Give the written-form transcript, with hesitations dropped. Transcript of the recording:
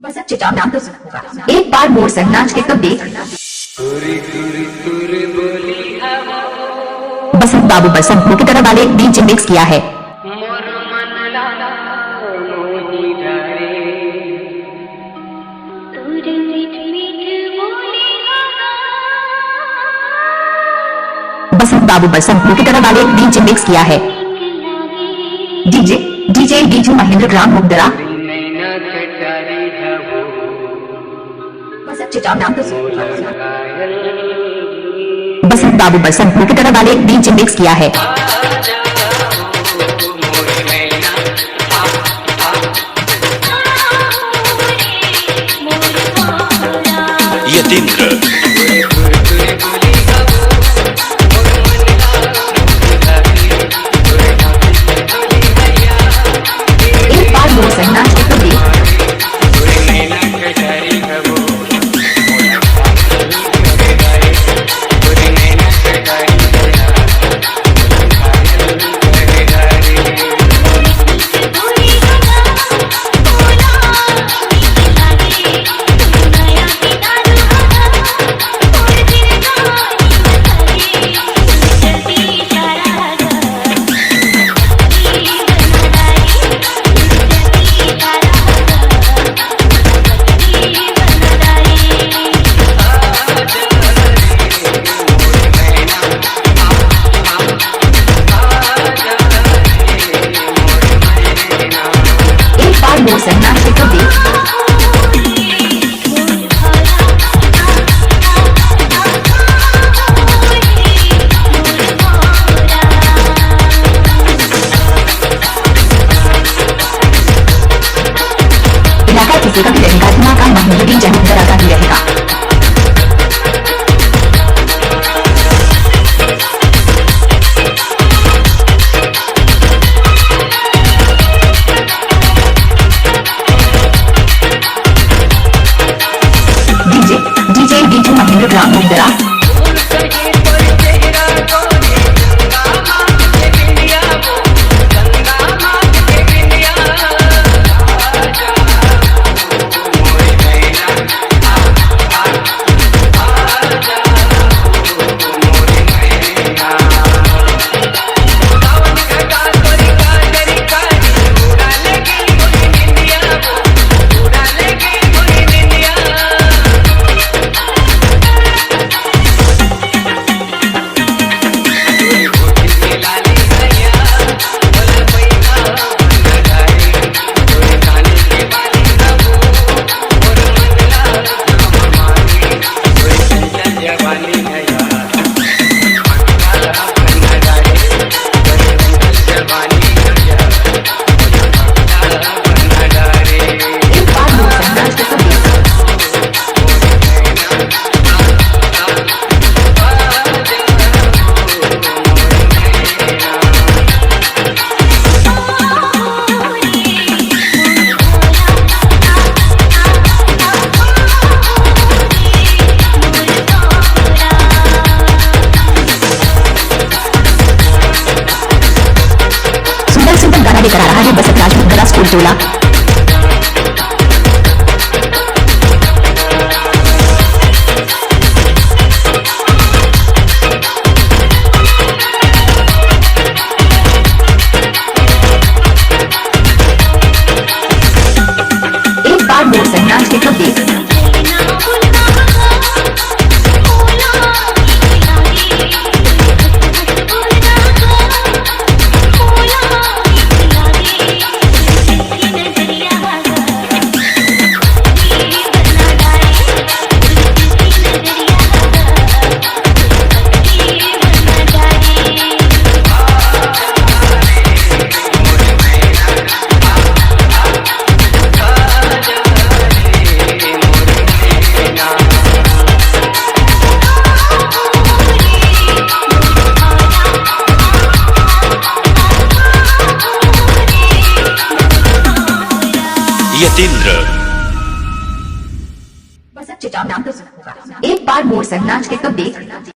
बस अब चिटा नाम तो सुना होगा। एक बार मोर संग नाच के तब देख। बसंत बाबू बसंत की तरह वाले डीजे मिक्स किया है। बसंत बाबू बसंत की तरह वाले डीजे मिक्स किया है। DJ DJ DJ Mahendra gram Mundra. बसंत बाबू बसंत की तरह वाले डीजे मिक्स किया है। यतीन्द्र एक बार मोर संग नाच के तब देख। मोर संग नाच के तब देख। इलाका किसी का भी रहेगा, दिमाग का महमूदी जमीन तरह का ही रहेगा। DJ DJ Mahendra gram Mundra. करा रहा है बसंत राजपूत गला स्कूल टोला। एक बार मोर संग नाच के तब देख। यतीन्द्र बस अब चिटा नाम तो सुना होगा। एक बार मोर संग नाच के तब देख।